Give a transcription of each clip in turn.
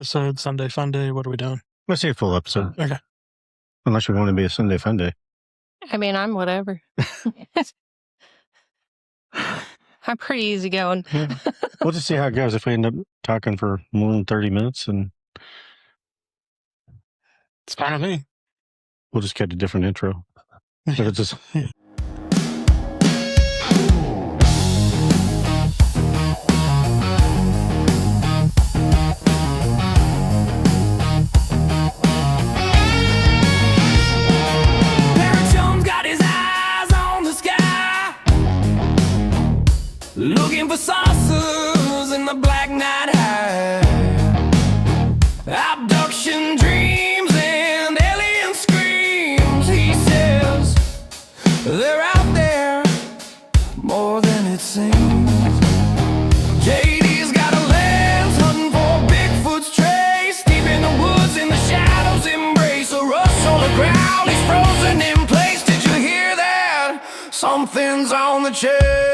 Episode, Sunday Fun Day. What are we doing? Let's see a full episode. Okay. Unless you want to be a Sunday Fun Day. I mean, I'm whatever. I'm pretty easygoing. Yeah. We'll just see how it goes. If we end up talking for more than 30 minutes, and It's fine with me. we'll just get a different intro. But it's just looking for saucers in the black night high. Abduction dreams and alien screams. He says they're out there more than it seems. JD's got a lens hunting for Bigfoot's trace. Deep in the woods, in the shadows, embrace a rush on the ground. He's frozen in place. Did you hear that? Something's on the chase.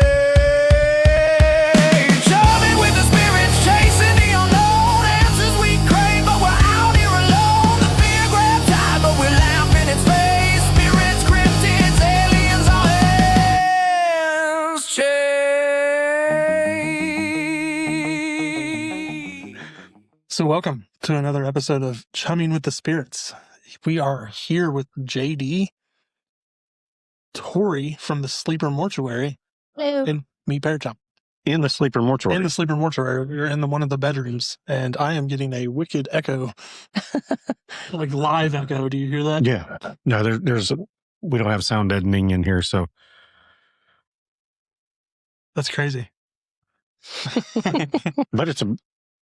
So welcome to another episode of Chumming with the Spirits. We are here with JD, Tori from the Sleeper Mortuary, Hello. and me, Pearchop. in the Sleeper Mortuary. In the Sleeper Mortuary, we're in one of the bedrooms, and I am getting a wicked echo, like live echo. Do you hear that? Yeah. No, we don't have sound deadening in here, so That's crazy. but it's a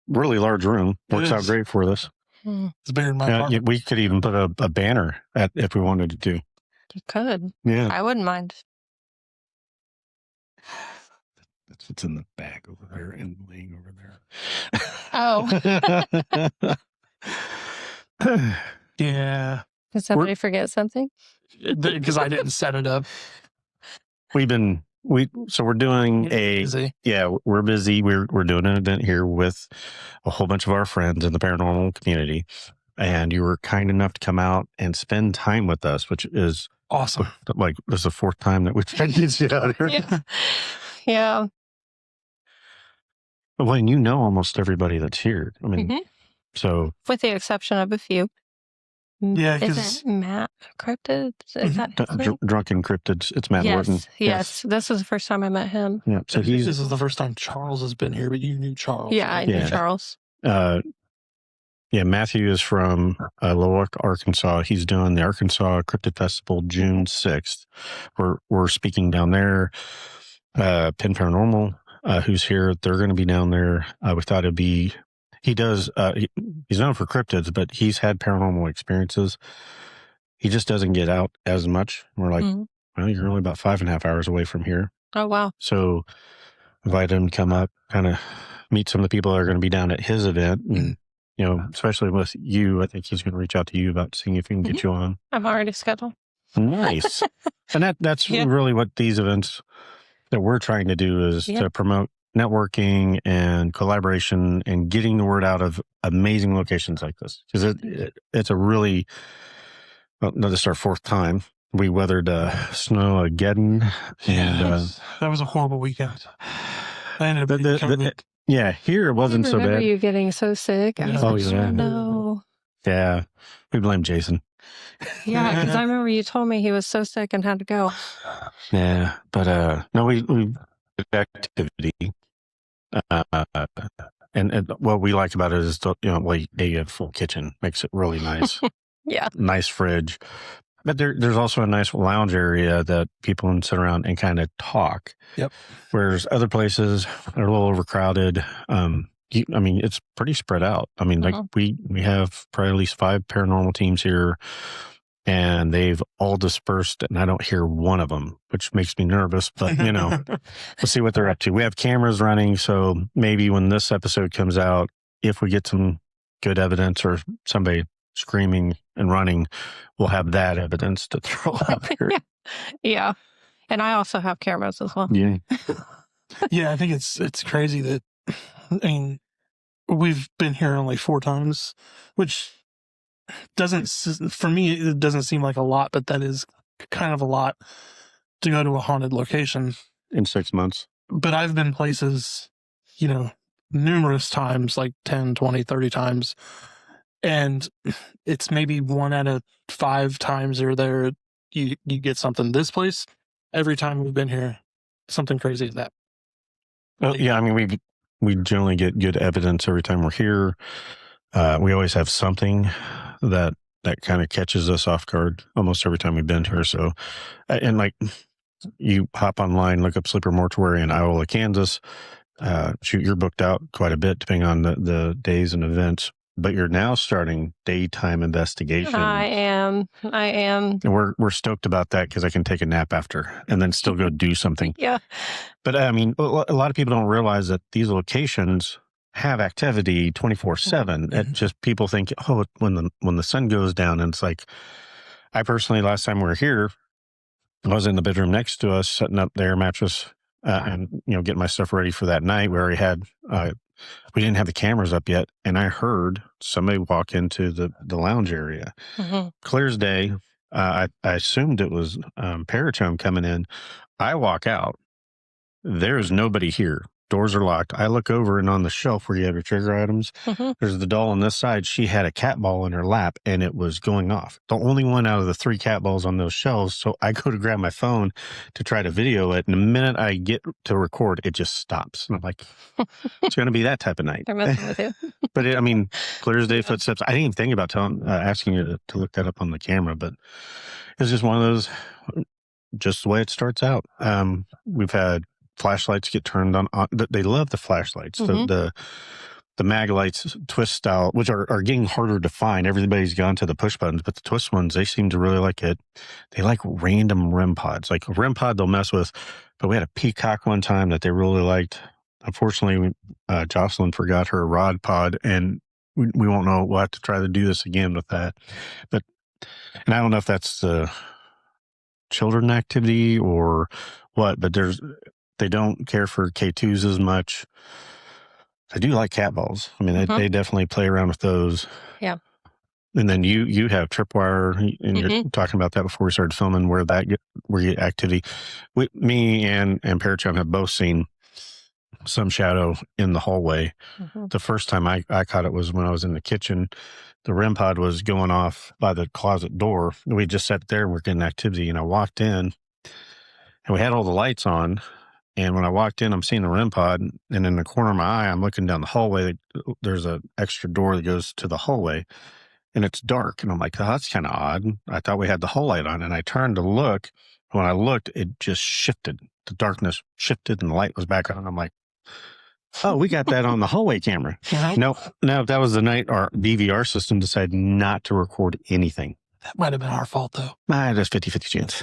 really large room. Works out great for this. It's bigger than my apartment. We could even put a banner if we wanted to. You could. Yeah. I wouldn't mind. That's what's in the bag over there and laying over there. Oh, Yeah, did somebody forget something? because I didn't set it up. we're doing Busy. we're busy. We're doing an event here with a whole bunch of our friends in the paranormal community, and you were kind enough to come out and spend time with us, which is Awesome. like this is the fourth time that we've tried to get out here. Yeah. Yeah. Well, and you know almost everybody that's here. I mean, Mhm. so With the exception of a few. Yeah, Is 'cause- it Matt Cryptid? Is that his name? drunken cryptids. It's Matt Norton. Yes. This was the first time I met him. Yeah. So this is the first time Charles has been here, but you knew Charles. Yeah, I knew Yeah. Charles. Matthew is from Lowell, Arkansas. He's doing the Arkansas Cryptid Festival June 6th. We're speaking down there. Penn Paranormal, who's here, they're going to be down there. We thought it'd be, he's known for cryptids, but he's had paranormal experiences. He just doesn't get out as much. We're like, Mhm. well, you're only about 5.5 hours away from here. Oh, wow. So invite him to come up, kind of meet some of the people that are going to be down at his event. And, especially with you, I think he's going to reach out to you about seeing if he can get you on. I'm already scheduled. Nice. And that's Yeah. really what these events that we're trying to do is Yeah. to promote networking and collaboration and getting the word out of amazing locations like this. Because it's a really, well, no, this is our fourth time. We weathered Snowmageddon. And that was a horrible weekend. I ended up here it wasn't so remember bad. you getting so sick. I was Oh, like, yeah. oh, no. Yeah. We blame Jason. Yeah, because I remember you told me he was so sick and had to go. Yeah. But no, we did activity. And what we like about it is, a full kitchen makes it really nice. Yeah. Nice fridge. But there's also a nice lounge area that people can sit around and kind of talk. Yep. Whereas other places are a little overcrowded. It's pretty spread out. I mean, like we have probably at least 5 paranormal teams here, and they've all dispersed, and I don't hear one of them, which makes me nervous. But we'll see what they're up to. We have cameras running, so maybe when this episode comes out, if we get some good evidence or somebody screaming and running, we'll have that evidence to throw out here. Yeah. And I also have cameras as well. Yeah. Yeah, I think it's crazy that, I mean, we've been here only 4 times, which for me, it doesn't seem like a lot, but that is kind of a lot to go to a haunted location in 6 months. But I've been places, numerous times, like 10, 20, 30 times. And it's maybe 1 out of 5 times you're there, you get something. This place, every time we've been here, something crazy is that. Well, yeah, I mean, we generally get good evidence every time we're here. We always have something that kind of catches us off guard almost every time we've been here. So, and like you hop online, look up Sleeper Mortuary in Iowa, Kansas. Shoot, you're booked out quite a bit depending on the days and events. But you're now starting daytime investigation. I am. And we're stoked about that because I can take a nap after and then still go do something. Yeah. But I mean, a lot of people don't realize that these locations have activity 24/7. It just people think, oh, when the sun goes down, and it's like, I personally, last time we were here, I was in the bedroom next to us, setting up the air mattress and getting my stuff ready for that night. We already had. We didn't have the cameras up yet, and I heard somebody walk into the lounge area. Mm-hmm. Clear as day. I assumed it was Parachome coming in. I walk out. There's nobody here. Doors are locked. I look over, and on the shelf where you have your trigger items, there's the doll on this side. She had a cat ball in her lap, and it was going off. The only one out of the 3 cat balls on those shelves. So I go to grab my phone to try to video it, and the minute I get to record, it just stops. And I'm like, it's going to be that type of night. They're messing with you. But clear as day footsteps. I didn't even think about asking you to look that up on the camera, but it's just one of those, just the way it starts out. We've had flashlights get turned on. They love the flashlights, the mag lights, twist style, which are getting harder to find. Everybody's gone to the push buttons, but the twist ones, they seem to really like it. They like random REM pods. Like a REM pod they'll mess with, but we had a peacock one time that they really liked. Unfortunately, Jocelyn forgot her rod pod, and we won't know. We'll have to try to do this again with that. And I don't know if that's the children activity or what, but they don't care for K2s as much. I do like cat balls. I mean, they definitely play around with those. Yeah. And then you have tripwire, and you're talking about that before we started filming, where you get activity. Me and Parachome have both seen some shadow in the hallway. The first time I caught it was when I was in the kitchen. The REM pod was going off by the closet door. We just sat there and we're getting activity, and I walked in, and we had all the lights on. And when I walked in, I'm seeing the REM pod, and in the corner of my eye, I'm looking down the hallway. There's an extra door that goes to the hallway, and it's dark. And I'm like, oh, that's kind of odd. I thought we had the whole light on, and I turned to look. When I looked, it just shifted. The darkness shifted, and the light was back on. I'm like, oh, we got that on the hallway camera. No, that was the night our DVR system decided not to record anything. That might have been our fault, though. There's 50-50 chance.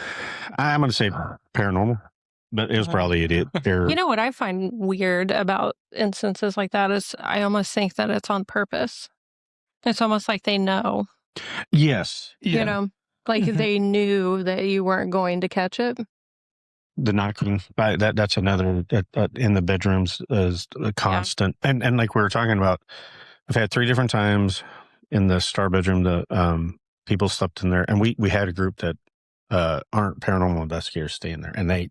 I'm going to say paranormal. But it was probably idiot. You know what I find weird about instances like that is I almost think that it's on purpose. It's almost like they know. Yes. Yeah. Like they knew that you weren't going to catch it. The knocking, that's another, in the bedrooms is a constant. Yeah. And like we were talking about, I've had 3 different times in the star bedroom that people slept in there. And we had a group that aren't paranormal investigators staying there, and they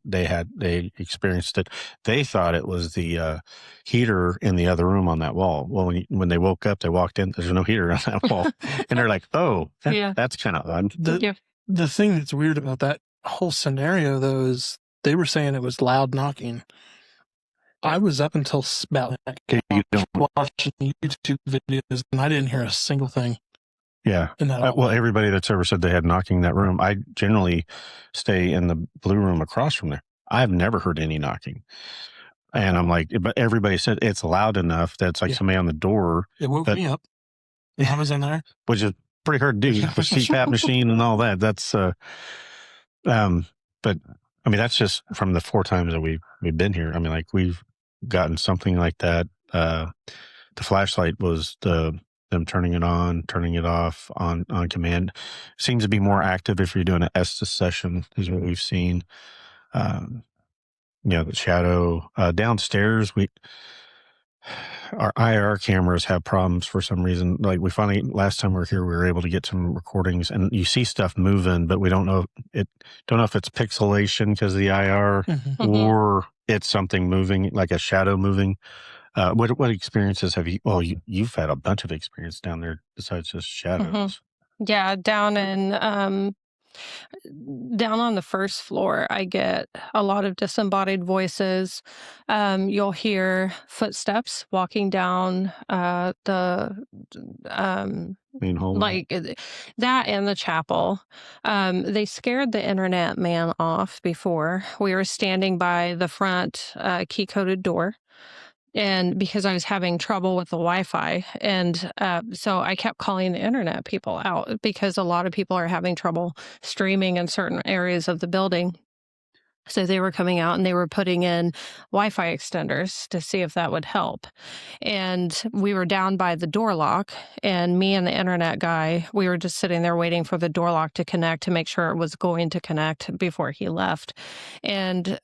experienced it. They thought it was the heater in the other room on that wall. Well, when they woke up, they walked in, there's no heater on that wall, and they're like, "Oh, that's kind of odd." The thing that's weird about that whole scenario, though, is they were saying it was loud knocking. I was up until about watching YouTube videos, and I didn't hear a single thing. Yeah. Well, everybody that's ever said they had knocking in that room, I generally stay in the blue room across from there. I've never heard any knocking. And I'm like, but everybody said it's loud enough that it's like somebody on the door. It woke me up. I was in there. Which is pretty hard to do with CPAP machine and all that. That's, but I mean, that's just from the 4 times that we've been here. I mean, like we've gotten something like that. The flashlight was them turning it on, turning it off on command. Seems to be more active if you're doing an Estes session, is what we've seen. The shadow downstairs. our IR cameras have problems for some reason. Like we finally, last time we were here, we were able to get some recordings, and you see stuff moving, but we don't know if it's pixelation because of the IR or it's something moving, like a shadow moving. What experiences have you? Well, you've had a bunch of experience down there besides just shadows. Yeah, down on the first floor, I get a lot of disembodied voices. You'll hear footsteps walking down the Main hallway. like that and the chapel. They scared the internet man off before. We were standing by the front key coded door. And because I was having trouble with the Wi-Fi, and so I kept calling the internet people out because a lot of people are having trouble streaming in certain areas of the building. So they were coming out and they were putting in Wi-Fi extenders to see if that would help. And we were down by the door lock, and me and the internet guy, we were just sitting there waiting for the door lock to connect to make sure it was going to connect before he left. And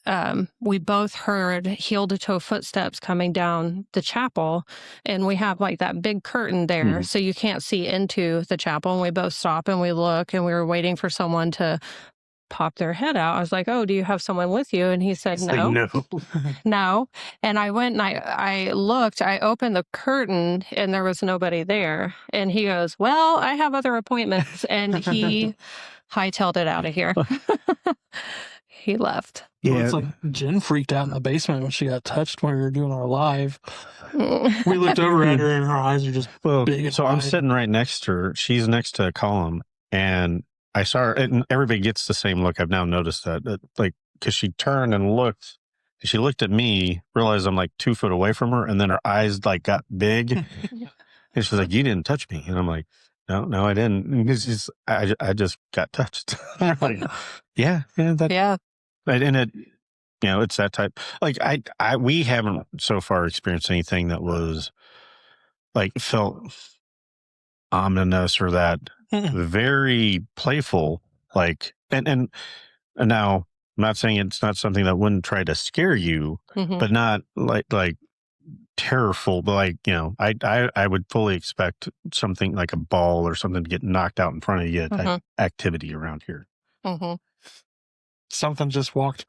we both heard heel-to-toe footsteps coming down the chapel, and we have like that big curtain there, so you can't see into the chapel. And we both stop and we look, and we were waiting for someone to pop their head out. I was like, "Oh, do you have someone with you?" And he said, "No." No. No. And I went and I looked, I opened the curtain and there was nobody there. And he goes, "Well, I have other appointments." And he hightailed it out of here. He left. Yeah, it's like Jen freaked out in the basement when she got touched when we were doing our live. We looked over at her and her eyes are just big and so I'm wide. sitting right next to her. She's next to a column, and I saw her, and everybody gets the same look. I've now noticed that like, because she turned and looked, she looked at me, realized I'm like 2 foot away from her, and then her eyes like got big, and she's like, "You didn't touch me," and I'm like, "No, I didn't." And it's just, I just got touched. I'm like, yeah, Yeah. and it, it's that type. Like we haven't so far experienced anything that was like felt ominous or that very playful, like, and now I'm not saying it's not something that wouldn't try to scare you, but not like terrorful, but like, I would fully expect something like a ball or something to get knocked out in front of you type activity around here. Something just walked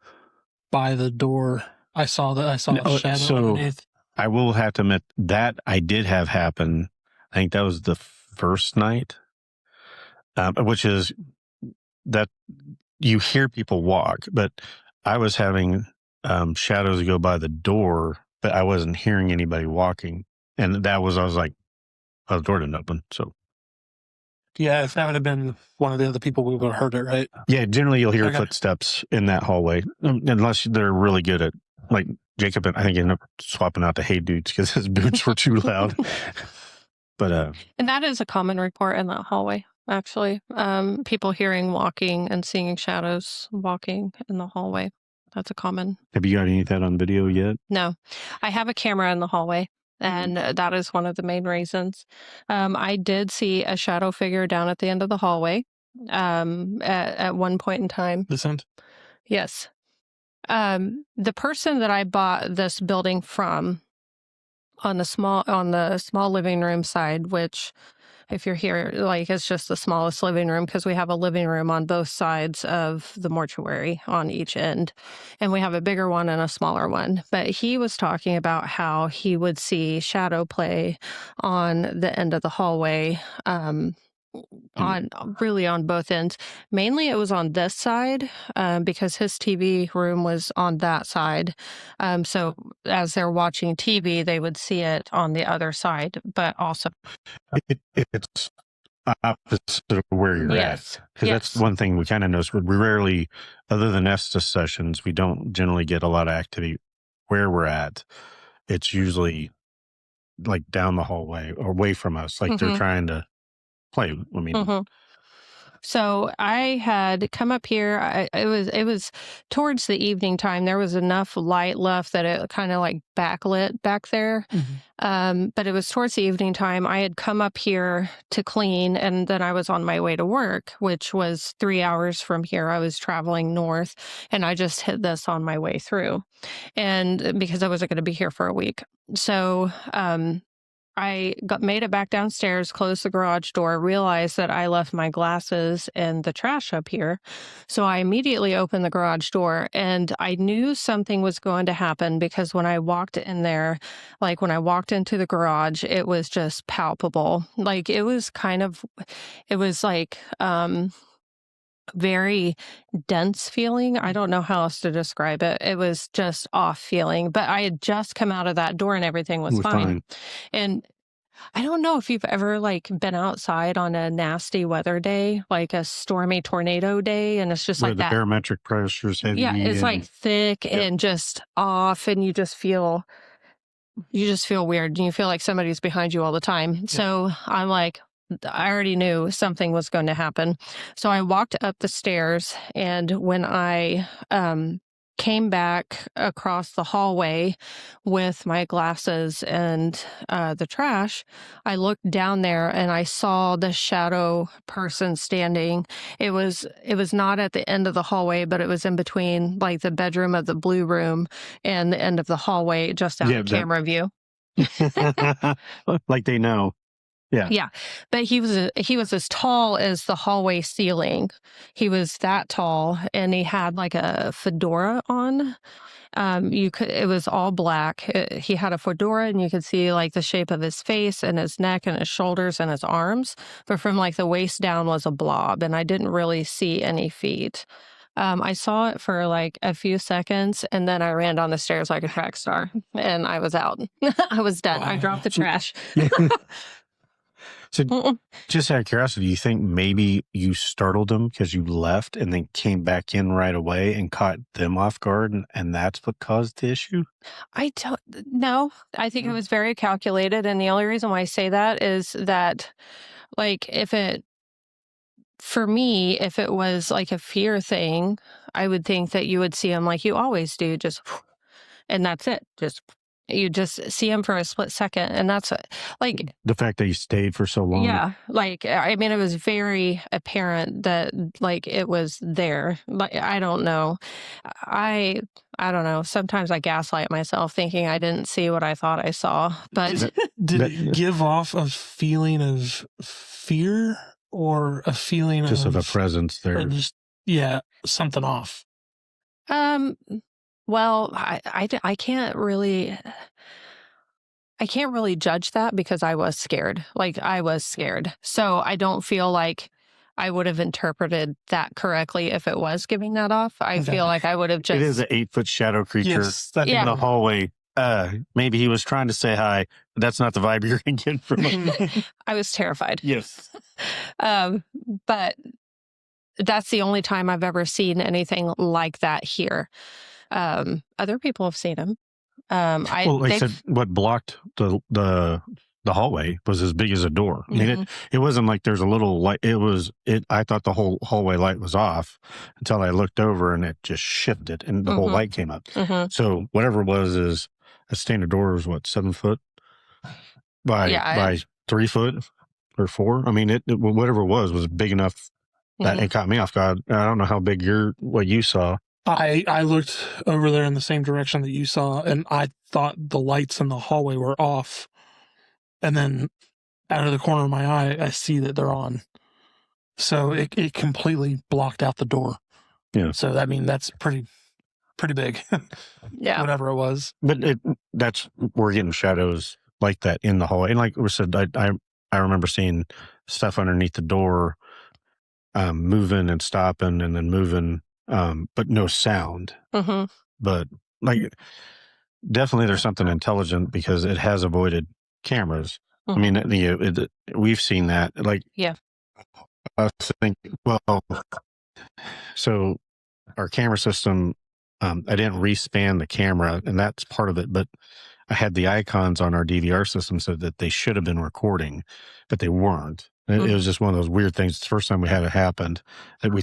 by the door. I saw a shadow underneath. I will have to admit that I did have happen. I think that was the first night, which is that you hear people walk, but I was having shadows go by the door, but I wasn't hearing anybody walking. And I was like, oh, the door didn't open. So, yeah, if that would have been one of the other people, we would have heard it, right? Yeah, generally you'll hear footsteps in that hallway, unless they're really good at, like Jacob, I think, ended up swapping out to Hey Dudes because his boots were too loud. But and that is a common report in that hallway, actually. People hearing walking and seeing shadows walking in the hallway. That's a common. Have you got any of that on video yet? No. I have a camera in the hallway, and that is one of the main reasons. I did see a shadow figure down at the end of the hallway at one point in time. Descent? Yes. The person that I bought this building from on the small living room side, which if you're here, like, it's just the smallest living room because we have a living room on both sides of the mortuary on each end. And we have a bigger one and a smaller one. But he was talking about how he would see shadow play on the end of the hallway, on both ends. Mainly it was on this side because his TV room was on that side. So as they're watching TV, they would see it on the other side, but also it's opposite of where you're Yes. at. Because that's one thing we kind of notice. We rarely, other than Estes sessions, we don't generally get a lot of activity where we're at. It's usually like down the hallway or away from us, like they're trying to play. I mean, So I had come up here. It was towards the evening time. There was enough light left that it kind of like backlit back there. But it was towards the evening time. I had come up here to clean, and then I was on my way to work, which was 3 hours from here. I was traveling north, and I just hit this on my way through, and because I wasn't going to be here for a week. So I made it back downstairs, closed the garage door, realized that I left my glasses and the trash up here. So I immediately opened the garage door, and I knew something was going to happen because when I walked in there, like when I walked into the garage, it was just palpable. Like it was like, very dense feeling. I don't know how else to describe it. It was just off feeling, but I had just come out of that door and everything was fine. And I don't know if you've ever like been outside on a nasty weather day, like a stormy tornado day, and it's just Where like the that. barometric pressure is heavy. Yeah, it's like thick and just off, and you just feel weird, and you feel like somebody's behind you all the time. Yeah. So I'm like, I already knew something was going to happen. So I walked up the stairs, and when I came back across the hallway with my glasses and the trash, I looked down there and I saw the shadow person standing. It was not at the end of the hallway, but it was in between like the bedroom of the blue room and the end of the hallway, just out of camera view. Like they know. Yeah. Yeah. But he was as tall as the hallway ceiling. He was that tall, and he had like a fedora on. It was all black. He had a fedora, and you could see like the shape of his face and his neck and his shoulders and his arms. But from like the waist down was a blob, and I didn't really see any feet. I saw it for like a few seconds, and then I ran down the stairs like a track star, and I was out. I was done. Wow. I dropped the trash. So just out of curiosity, do you think maybe you startled them because you left and then came back in right away and caught them off guard, and that's what caused the issue? I don't know. I think it was very calculated. And the only reason why I say that is that, like, for me, if it was like a fear thing, I would think that you would see them like you always do, just, and that's it. You just see him for a split second, and that's like The fact that you stayed for so long. yeah, like I mean, it was very apparent that like it was there. Like I don't know, I don't know. Sometimes I gaslight myself thinking I didn't see what I thought I saw, but Did it give off a feeling of fear or a feeling Just of a presence there. just something off? Well, I can't really judge that because I was scared. Like I was scared. So I don't feel like I would have interpreted that correctly if it was giving that off. I feel like I would have just It is an 8-foot shadow creature Yes, that in the hallway. Maybe he was trying to say hi, but that's not the vibe you're going to get from him. I was terrified. Yes. But that's the only time I've ever seen anything like that here. Other people have seen him. Well, I said, what blocked the hallway was as big as a door. I mean, it wasn't like there's a little light. I thought the whole hallway light was off until I looked over and it just shifted and the whole light came up. So whatever it was is a standard door was what, 7 foot by 3 foot or 4. I mean, whatever it was big enough that it caught me off guard. I don't know how big what you saw. I looked over there in the same direction that you saw, and I thought the lights in the hallway were off. And then out of the corner of my eye, I see that they're on. So it completely blocked out the door. Yeah. So, I mean, that's pretty big. Yeah. Whatever it was. But we're getting shadows like that in the hallway. And like we said, I remember seeing stuff underneath the door moving and stopping and then moving. But no sound. But like, definitely there's something intelligent because it has avoided cameras. I mean, we've seen that. Like, I think, so our camera system, I didn't respan the camera, and that's part of it. But I had the icons on our DVR system so that they should have been recording, but they weren't. It was just one of those weird things. It's the first time we had it happened. That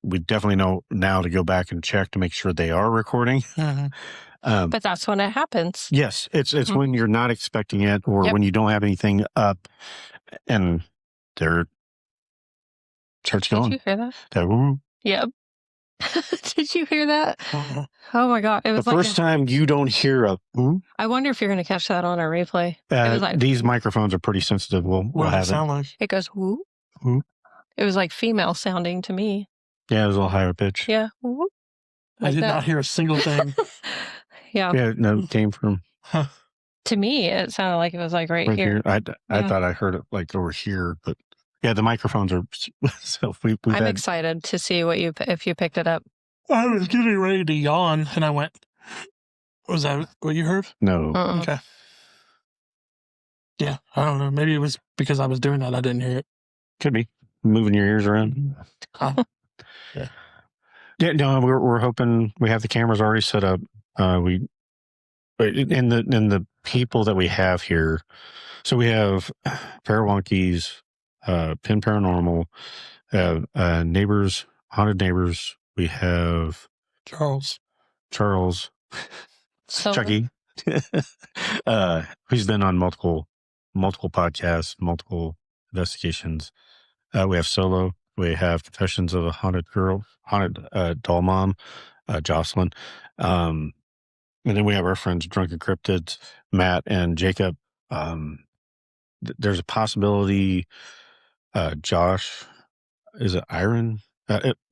we definitely know now to go back and check to make sure they are recording. But that's when it happens. Yes, it's when you're not expecting it, or when you don't have anything up, and they're starts going. Did you hear that? Ooh. Yep. Did you hear that? Uh-huh. Oh my God. It The was like, first time you don't hear a "Ooh," I wonder if you're going to catch that on our replay. It was like, these microphones are pretty sensitive. We'll What does it have it. sound like? it goes, whoop. Whoop. It was like female sounding to me. Yeah, it was a little higher pitch. Yeah. Whoop. I Like did that. not hear a single thing. Yeah. Yeah, no, it came from Huh. To me, it sounded like it was like right here. I Yeah. thought I heard it like over here, but yeah, the microphones are. So we've I'm had. excited to see if you picked it up. I was getting ready to yawn, and I went, was that what you heard? No. Uh-uh. Okay. Yeah, I don't know. Maybe it was because I was doing that. I didn't hear it. Could be moving your ears around. Yeah. Yeah, no, we're hoping we have the cameras already set up. We in the people that we have here. So we have Parawonkies, Pin Paranormal, neighbors, haunted neighbors. We have Charles. So Chucky, who's been on multiple podcasts, multiple investigations. We have Solo. We have Confessions of a Haunted Doll Mom, Jocelyn. And then we have our friends Drunken Cryptids, Matt and Jacob. There's a possibility Josh, is it Iron?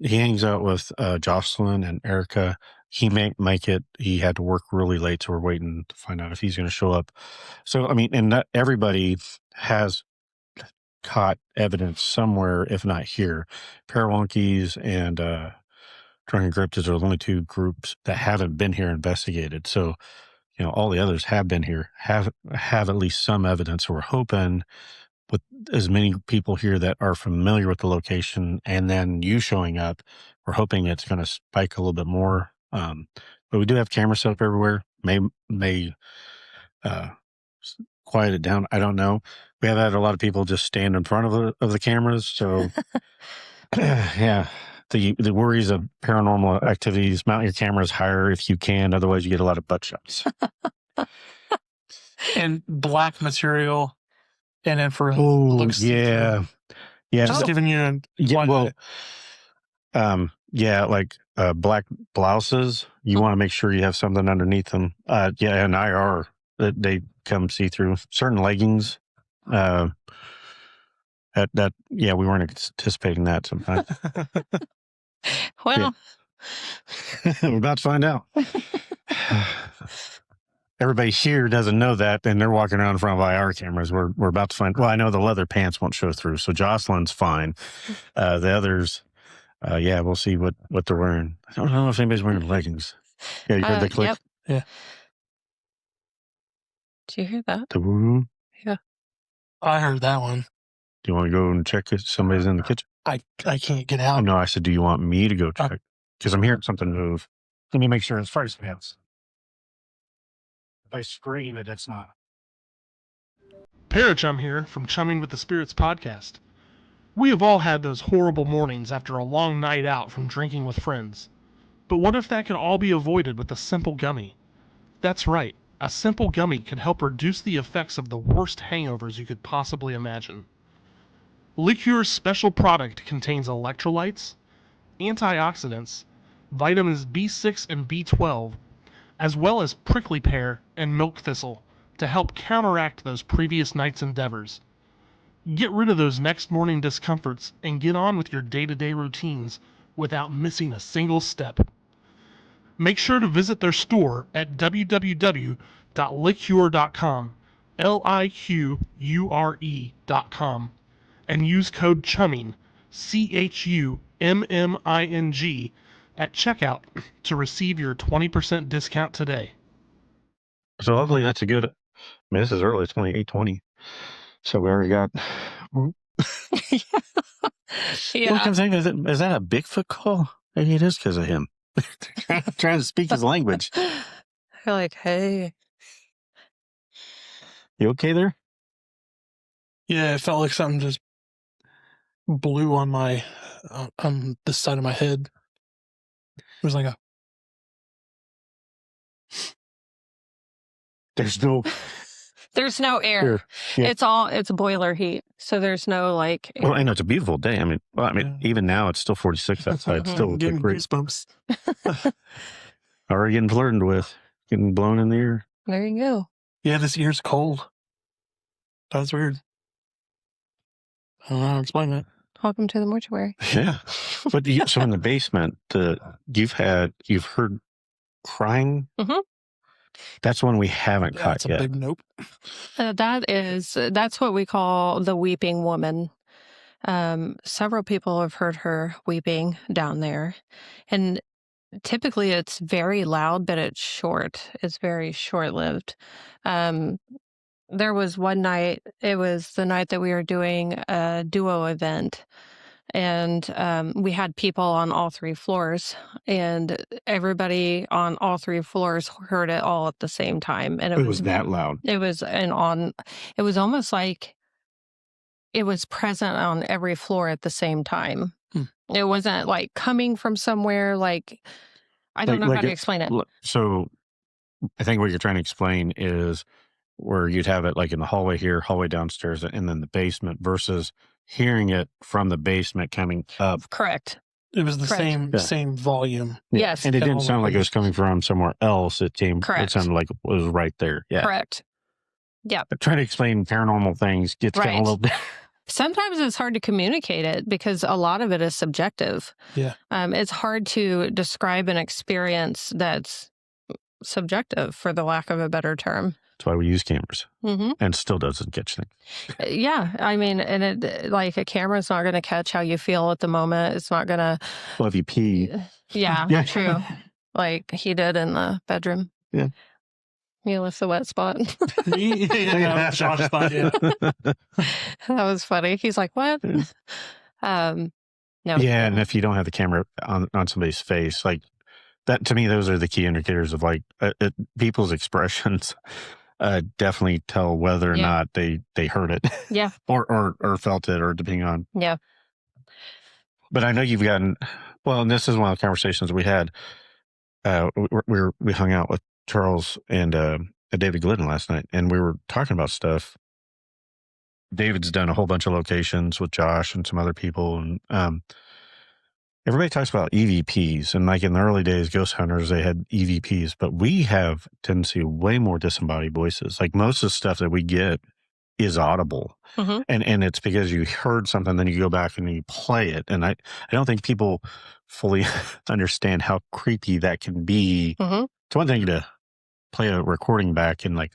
He hangs out with Jocelyn and Erica. He may make it. He had to work really late, so we're waiting to find out if he's going to show up. So, I mean, and not everybody has caught evidence somewhere, if not here. Parawonkies and Drunken Cryptids are the only two groups that haven't been here investigated. So, all the others have been here, have at least some evidence. So we're hoping with as many people here that are familiar with the location and then you showing up, we're hoping it's going to spike a little bit more. But we do have cameras set up everywhere. May quiet it down. I don't know. We have had a lot of people just stand in front of the cameras. So yeah, the worries of paranormal activities, mount your cameras higher if you can. Otherwise you get a lot of butt shots. And black material and infrared. Oh, looks yeah. Yeah. just giving you like black blouses. You want to make sure you have something underneath them. Yeah, and IR that they come see through. Certain leggings. We weren't anticipating that sometimes. well, We're about to find out. Everybody here doesn't know that, and they're walking around in front of IR cameras. We're about to find. Well, I know the leather pants won't show through, so Jocelyn's fine. The others, we'll see what they're wearing. I don't know if anybody's wearing leggings. Yeah, you heard the click. Yep. Yeah. Did you hear that? The woo. I heard that one. Do you want to go and check if somebody's in the kitchen? I can't get Oh, out. no, I said, do you want me to go check? Because I'm hearing something move. Let me make sure it's Friday's pants. If I scream it, it's not. Parachum here from Chumming with the Spirits podcast. We have all had those horrible mornings after a long night out from drinking with friends. But what if that could all be avoided with a simple gummy? That's right, a simple gummy can help reduce the effects of the worst hangovers you could possibly imagine. Liqueur's special product contains electrolytes, antioxidants, vitamins B6 and B12, as well as prickly pear and milk thistle to help counteract those previous night's endeavors. Get rid of those next morning discomforts and get on with your day-to-day routines without missing a single step. Make sure to visit their store at www.liqueur.com, liqure.com, and use code CHUMMING, CHUMMING, at checkout to receive your 20% discount today. So hopefully that's a good. I mean, this is early. It's only 8:20. So we already got. Yeah. Look, I'm saying, is that a Bigfoot call? Maybe it is because of him. Trying to speak his language. You're like, hey. You okay there? Yeah, it felt like something just blew on my on this side of my head. It was like a. There's no There's no air. Sure. Yeah. It's boiler heat. So there's no like air. Well, I know it's a beautiful day. I mean, even now it's still 46 outside. It's still Getting great. goosebumps. Already getting flirted with, getting blown in the ear. There you go. Yeah, this year's cold. That's weird. I don't know how to explain that. Welcome to the mortuary. Yeah. But so in the basement, you've heard crying. Mhm. That's one we haven't caught That's a yet. big nope. That's what we call the weeping woman. Several people have heard her weeping down there, and typically it's very loud, but it's short. It's very short-lived. There was one night, it was the night that we were doing a duo event, and we had people on all 3 floors, and everybody on all 3 floors heard it all at the same time. And It was that loud. it was it was almost like it was present on every floor at the same time. It wasn't like coming from somewhere, like I don't know how to explain it. So I think what you're trying to explain is where you'd have it like in the hallway here, hallway downstairs, and then the basement versus hearing it from the basement coming up. Correct. It was the Correct. same volume. Yes. And it didn't sound like it was coming from somewhere else. It Correct. sounded like it was right there. Yeah. Correct. Yeah. But trying to explain paranormal things gets kind of a little bit. Sometimes it's hard to communicate it because a lot of it is subjective. Yeah. It's hard to describe an experience that's subjective, for the lack of a better term. That's why we use cameras. Mm-hmm. And it still doesn't catch things. Yeah. I mean, and it like a camera's not going to catch how you feel at the moment. It's not going to. Well, if you pee. Yeah, Yeah. true. Like he did in the bedroom. Yeah. He left the wet spot. Yeah, Josh spot, yeah. That was funny. He's like, what? No. Yeah, and if you don't have the camera on somebody's face, like that, to me, those are the key indicators of like people's expressions. Definitely tell whether or not they heard it. Yeah. or felt it, or depending on. Yeah. But I know you've gotten, well, and this is one of the conversations we had. We hung out with Charles and David Glidden last night, and we were talking about stuff. David's done a whole bunch of locations with Josh and some other people, and everybody talks about EVPs, and like in the early days, ghost hunters, they had EVPs, but we have tendency way more disembodied voices. Like most of the stuff that we get is audible, and it's because you heard something, then you go back and you play it, and I don't think people fully understand how creepy that can be. It's one thing to play a recording back and like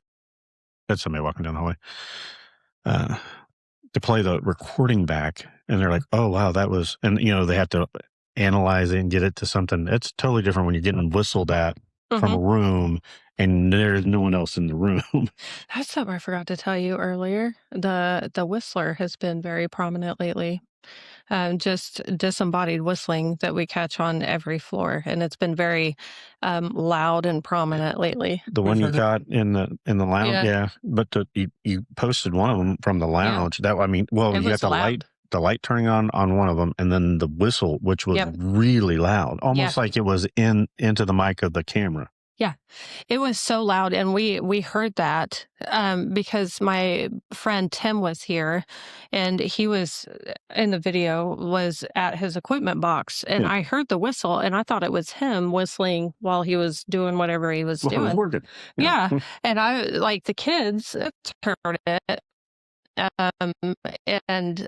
that's somebody walking down the hallway. To play the recording back, and they're like, "Oh wow, that was," and they have to analyze it and get it to something. It's totally different when you're getting whistled at from a room and there's no one else in the room. That's something I forgot to tell you earlier. The whistler has been very prominent lately. Just disembodied whistling that we catch on every floor, and it's been very loud and prominent lately. The one you got in the lounge, yeah. But you posted one of them from the lounge. That you got the light turning on one of them, and then the whistle, which was really loud, almost like it was into the mic of the camera. Yeah, it was so loud, and we heard that because my friend Tim was here, and he was in the video was at his equipment box, and I heard the whistle, and I thought it was him whistling while he was doing whatever he was doing. It was working. Yeah, and I like the kids heard it, and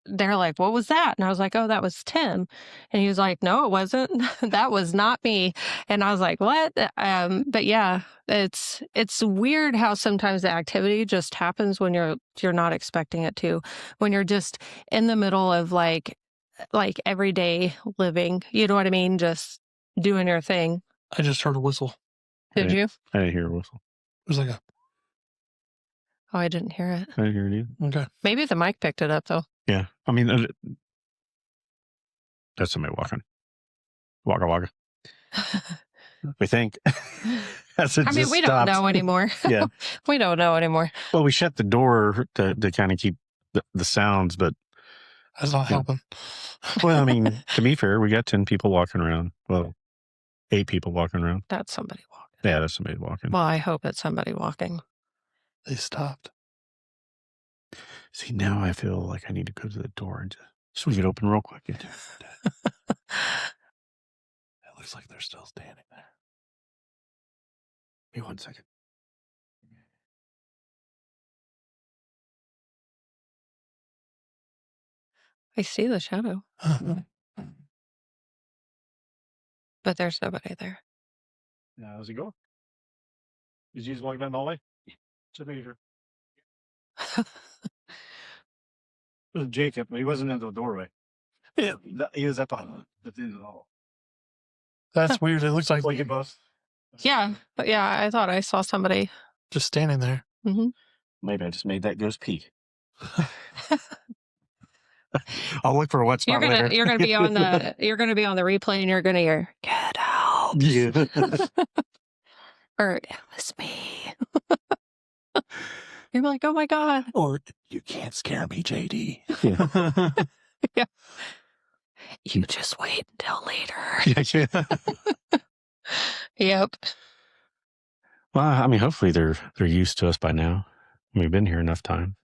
they're like, "What was that?" And I was like, "Oh, that was Tim." And he was like, "No, it wasn't. That was not me." And I was like, "What?" But yeah, it's weird how sometimes the activity just happens when you're not expecting it to, when you're just in the middle of like everyday living. You know what I mean? Just doing your thing. I just heard a whistle. Did you? I didn't hear a whistle. It was like a. Oh, I didn't hear it. I didn't hear it either. Okay. Maybe the mic picked it up though. Yeah, I mean, that's somebody walking. Waka waka. We think. I mean, we don't know anymore. Yeah. We don't know anymore. Well, we shut the door to kind of keep the sounds, but that's not helping. Well, I mean, to be fair, we got 10 people walking around. Well, 8 people walking around. That's somebody walking. Yeah, that's somebody walking. Well, I hope it's somebody walking. They stopped. See, now I feel like I need to go to the door and just swing it open real quick. It looks like they're still standing there. Give me 1 second. I see the shadow, but there's nobody there. Now, how's he going? Is he just walking down the hallway? It's a major. It was Jacob, but he wasn't in the doorway. Yeah. He was at the end of the hall. That's weird. It looks like Like a bus. Yeah, but yeah, I thought I saw somebody. just standing there. Mm-hmm. Maybe I just made that ghost peek. I'll look for a wet spot later. You're gonna be on the replay, and you're gonna hear "Get out" Yeah. or "It was me." You're like, "Oh my god!" Or you can't scare me, JD. Yeah. You just wait until later. Yep. Well, I mean, hopefully they're used to us by now. We've been here enough time.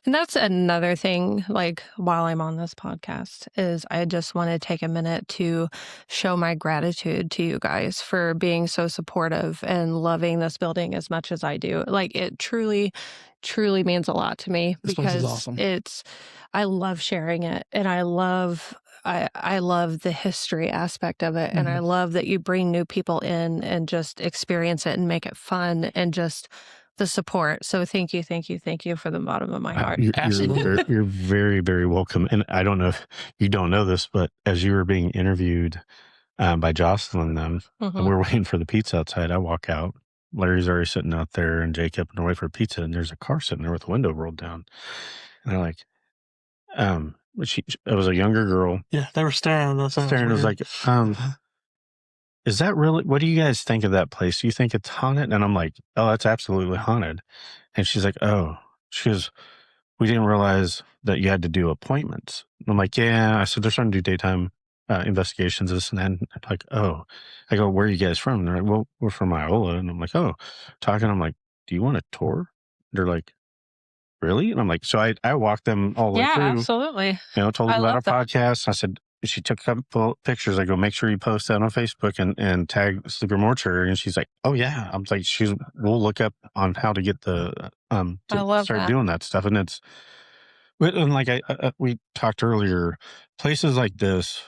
And that's another thing, like while I'm on this podcast, is I just want to take a minute to show my gratitude to you guys for being so supportive and loving this building as much as I do. Like it truly, truly means a lot to me This place is because awesome. I love sharing it, and I love the history aspect of it. And I love that you bring new people in and just experience it and make it fun and just the support. So thank you from the bottom of my heart. You're very, very welcome. And I don't know if you don't know this, but as you were being interviewed by Jocelyn, and we're waiting for the pizza outside, I walk out. Larry's already sitting out there, and Jacob, and we're waiting for pizza, and there's a car sitting there with the window rolled down. And they're like, it was a younger girl. Yeah, they were staring at us. Staring, was like, is that really, what do you guys think of that place? Do you think it's haunted? And I'm like, oh, that's absolutely haunted. And she's like, oh, she goes, we didn't realize that you had to do appointments. And I'm like, yeah. I said, they're starting to do daytime investigations, this and that. And like, oh, I go, where are you guys from? And they're like, well, we're from Iola. And I'm like, oh, talking. I'm like, do you want a tour? They're like, really? And I'm like, so I walked them all the way through. Yeah, absolutely. Told them about our podcast. I said, she took a couple pictures. I go, make sure you post that on Facebook and tag Sleeper Mortuary. And she's like, oh yeah. I'm like, we'll look up on how to get the start doing that stuff. And it's, and like we talked earlier, places like this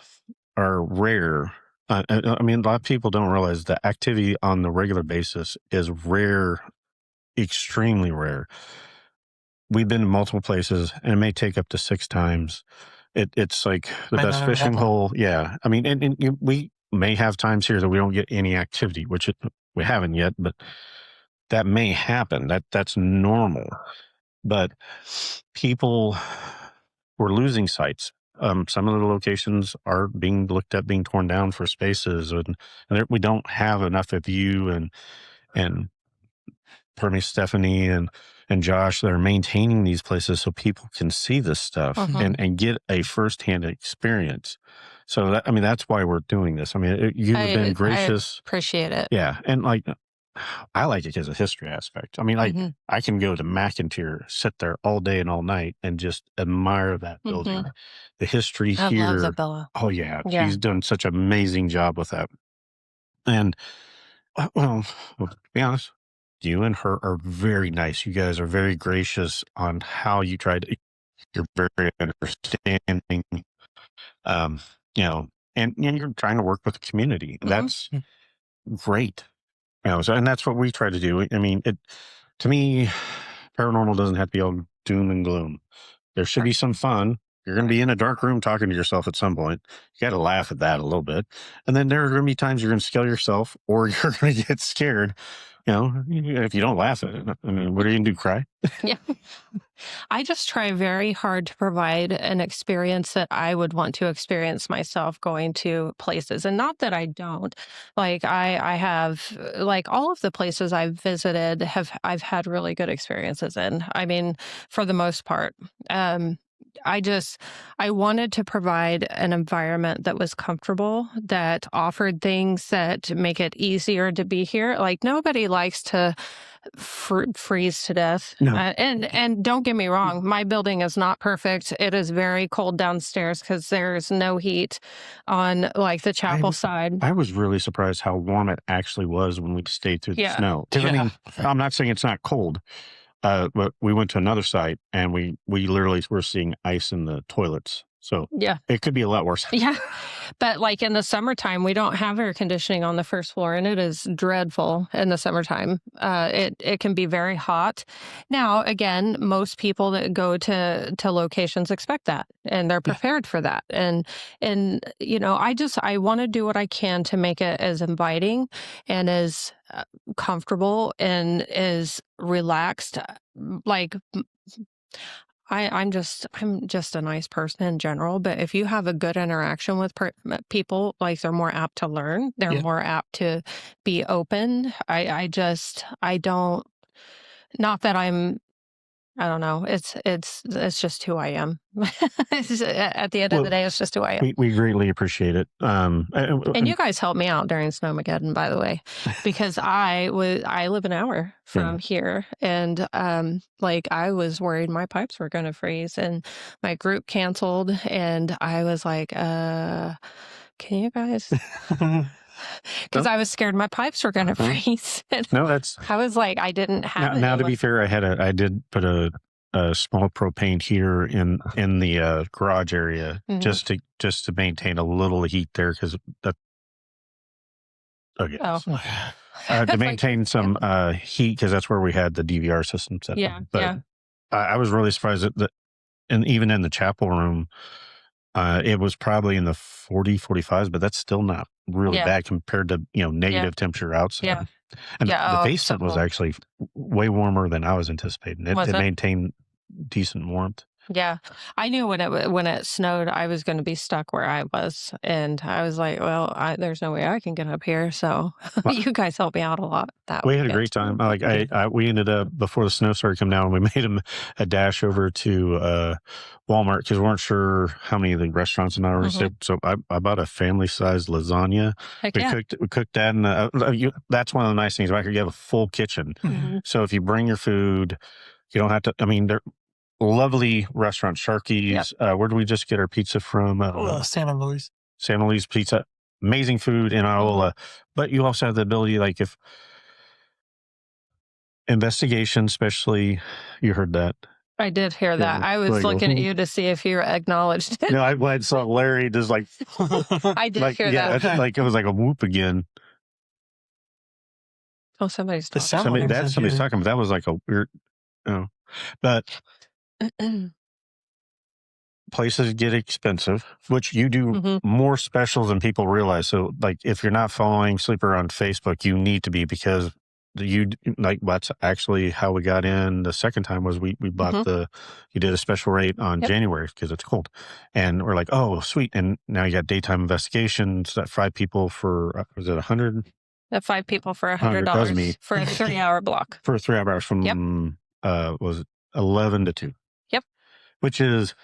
are rare. I mean, a lot of people don't realize that activity on the regular basis is rare, extremely rare. We've been to multiple places, and it may take up to 6 times. It's like the best fishing hole. Yeah. I mean, and we may have times here that we don't get any activity, which we haven't yet, but that may happen. That's normal. But people were losing sites. Some of the locations are being looked at, being torn down for spaces, and we don't have enough of you and pardon me, Stephanie and Josh that are maintaining these places so people can see this stuff and get a firsthand experience. So that's why we're doing this. I mean, you've been gracious. I appreciate it. Yeah. And like, I like it because of history aspect. I mean, like I can go to McIntyre, sit there all day and all night and just admire that building, the history here. I love Isabella. Oh yeah. She's done such an amazing job with that. And well, to be honest, you and her are very nice. You guys are very gracious on how you try to. You're very understanding, and you're trying to work with the community. That's great. So, and that's what we try to do. I mean, to me, paranormal doesn't have to be all doom and gloom. There should be some fun. You're going to be in a dark room talking to yourself at some point. You got to laugh at that a little bit. And then there are going to be times you're going to scare yourself or you're going to get scared. If you don't laugh at it, I mean, what are you going to do, cry? Yeah. I just try very hard to provide an experience that I would want to experience myself going to places. And not that I don't. Like I have, like all of the places I've visited I've had really good experiences in. I mean, for the most part. I wanted to provide an environment that was comfortable, that offered things that make it easier to be here. Like, nobody likes to freeze to death. No. And don't get me wrong, my building is not perfect. It is very cold downstairs because there's no heat on like the chapel side. I was really surprised how warm it actually was when we stayed through the Yeah. snow. 'Cause, I mean, I'm not saying it's not cold, but we went to another site and we literally were seeing ice in the toilets. So Yeah. it could be a lot worse. Yeah. But like in the summertime, we don't have air conditioning on the first floor, and it is dreadful in the summertime. It can be very hot. Now, again, most people that go to locations expect that, and they're prepared for that. And you know, I want to do what I can to make it as inviting and as comfortable and as relaxed. Like, I'm just a nice person in general, but if you have a good interaction with people, like, they're more apt to learn. They're more apt to be open. I don't, not that I don't know. It's just who I am. At the end of the day, it's just who I am. We greatly appreciate it. And you guys helped me out during Snowmageddon, by the way, because I live an hour from here, and like, I was worried my pipes were going to freeze, and my group canceled, and I was like, can you guys? Because I was scared my pipes were going to freeze. No, that's. I was like, I didn't have Now, to be fair, I did put a small propane heater in the garage area just to maintain a little heat there, because that. Okay. Oh. To maintain some heat, because that's where we had the DVR system set up. But I was really surprised that and even in the chapel room, it was probably in the 45s, but that's still not really bad compared to, negative temperature outside. Yeah. And the basement was actually way warmer than I was anticipating. It maintained decent warmth. Yeah, I knew when it snowed, I was going to be stuck where I was, and I was like, "Well, there's no way I can get up here." So you guys helped me out a lot. We had a great time. Like we ended up, before the snow started coming down, we made him a dash over to Walmart because we weren't sure how many of the restaurants in our state. So I bought a family-sized lasagna. We cooked that, and that's one of the nice things about here. You have a full kitchen, so if you bring your food, you don't have to. I mean, they're lovely restaurant, Sharky's. Where do we just get our pizza from? Santa Luis. Santa Luis Pizza. Amazing food in Iola. But you also have the ability, like, if investigation, especially, you heard that. I did hear that. I was looking at you to see if you acknowledged it. No, I saw Larry just like. I did hear that. Yeah, like it was like a whoop again. Oh, somebody's talking. Somebody's talking, but that was like a weird. But places get expensive, which you do more specials than people realize. So, like, if you're not following Sleeper on Facebook, you need to be, because that's actually how we got in the second time. Was we bought you did a special rate on January because it's cold, and we're like, oh, sweet. And now you got daytime investigations that 5 people for was it 100? 5 people for $100 for a 3-hour block. For 3 hours from was it 11 to 2? Yep. Which is,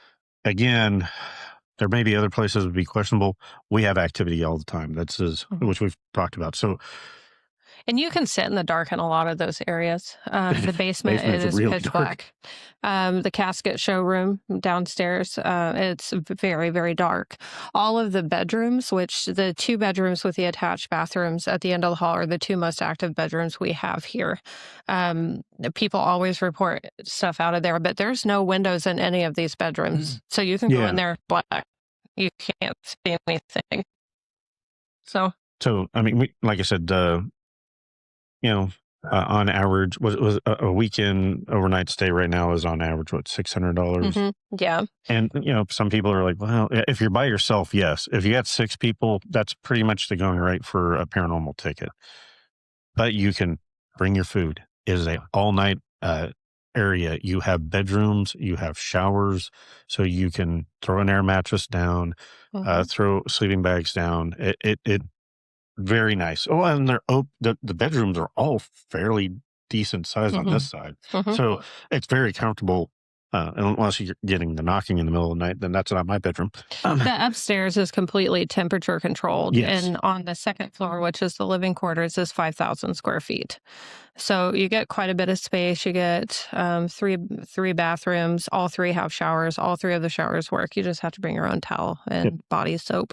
again, there may be other places that would be questionable. We have activity all the time. That's which we've talked about. So. And you can sit in the dark in a lot of those areas. The basement is really pitch black. The casket showroom downstairs, it's very, very dark. All of the bedrooms, which the 2 bedrooms with the attached bathrooms at the end of the hall are the 2 most active bedrooms we have here. People always report stuff out of there, but there's no windows in any of these bedrooms. So you can go in there black. You can't see anything. So, I mean, like I said, on average, was a weekend overnight stay right now is on average, what, $600? Yeah. And, some people are like, well, if you're by yourself, yes. If you got 6 people, that's pretty much the going rate for a paranormal ticket. But you can bring your food. It is a all-night area. You have bedrooms, you have showers, so you can throw an air mattress down, throw sleeping bags down. It very nice. Oh, and the bedrooms are all fairly decent size on this side. So it's very comfortable unless you're getting the knocking in the middle of the night, then that's not my bedroom. The upstairs is completely temperature controlled. Yes. And on the second floor, which is the living quarters, is 5,000 square feet. So you get quite a bit of space. You get three bathrooms. All three have showers. All three of the showers work. You just have to bring your own towel and body soap.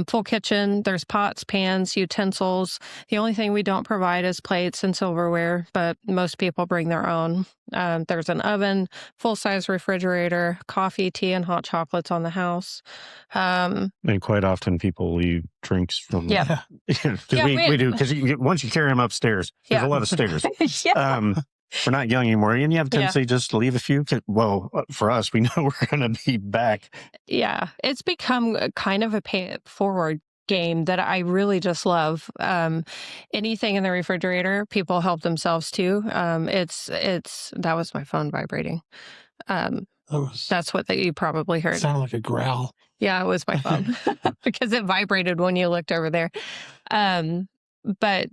Full kitchen. There's pots, pans, utensils. The only thing we don't provide is plates and silverware, but most people bring their own. There's an oven, full-size refrigerator, coffee, tea, and hot chocolates on the house. And quite often people leave drinks from Yeah. because Yeah, we do, because once you carry them upstairs, there's Yeah. a lot of stairs. Yeah. We're not young anymore, and you have a tendency just to leave a few. Well, for us, we know we're going to be back. Yeah, it's become kind of a pay it forward game that I really just love. Anything in the refrigerator, people help themselves to. That was my phone vibrating. That's what you probably heard. Sounded like a growl. Yeah, it was my phone because it vibrated when you looked over there. But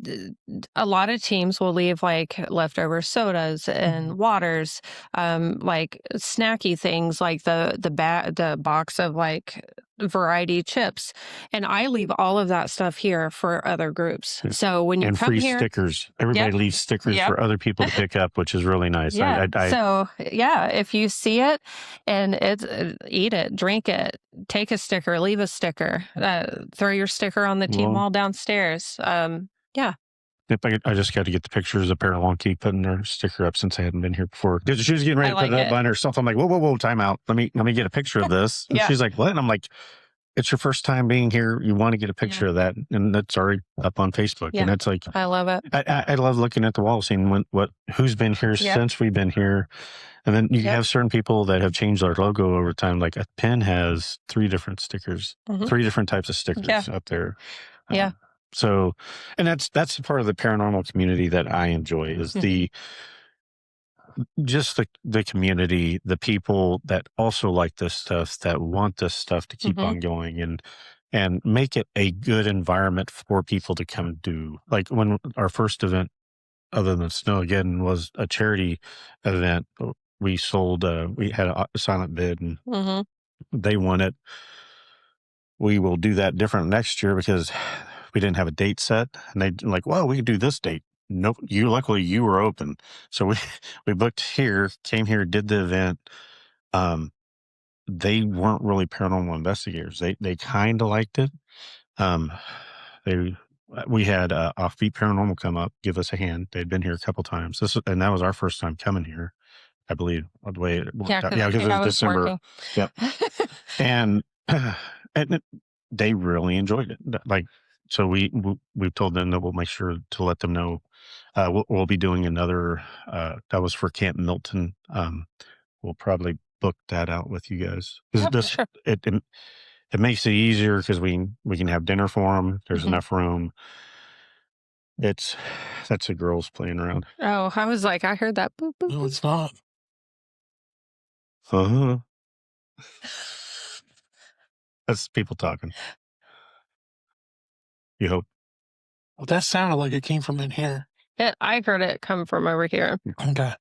a lot of teams will leave like leftover sodas and waters, like snacky things like the box of like variety chips, and I leave all of that stuff here for other groups. So when you And come free here, stickers. Everybody leaves stickers for other people to pick up, which is really nice. yeah. So yeah, if you see it and eat it, drink it, take a sticker, leave a sticker, throw your sticker on the team wall downstairs. Yeah. I just got to get the pictures of Paralonki putting their sticker up since I hadn't been here before. Because she was getting ready to put it up on herself. I'm like, whoa, time out. Let me get a picture of this. And she's like, what? And I'm like, it's your first time being here. You want to get a picture of that. And that's already up on Facebook. And it's like, I love it. I love looking at the wall, seeing who's been here since we've been here. And then you have certain people that have changed their logo over time. Like a pen has 3 different stickers, 3 different types of stickers up there. So, and that's the part of the paranormal community that I enjoy is the community, the people that also like this stuff, that want this stuff to keep on going and make it a good environment for people to come do. Like when our first event, other than Snow Again, was a charity event. We sold, we had a silent bid and they won it. We will do that different next year because we didn't have a date set, and they like, well, we could do this date. Nope. Luckily you were open. So we booked here, came here, did the event. They weren't really paranormal investigators. They kind of liked it. We had Offbeat Paranormal come up, give us a hand. They'd been here a couple times. And that was our first time coming here, I believe, the way it worked out. Yeah, because it was December. Working. Yep. And they really enjoyed it. Like, so we've told them that we'll make sure to let them know. We'll be doing another. That was for Camp Milton. We'll probably book that out with you guys. Sure. It makes it easier because we can have dinner for them. There's enough room. That's the girls playing around. Oh, I was like, I heard that. Boop, boop, No, boop. it's not. That's people talking. You hope. Well, that sounded like it came from in here. I heard it come from over here. Okay.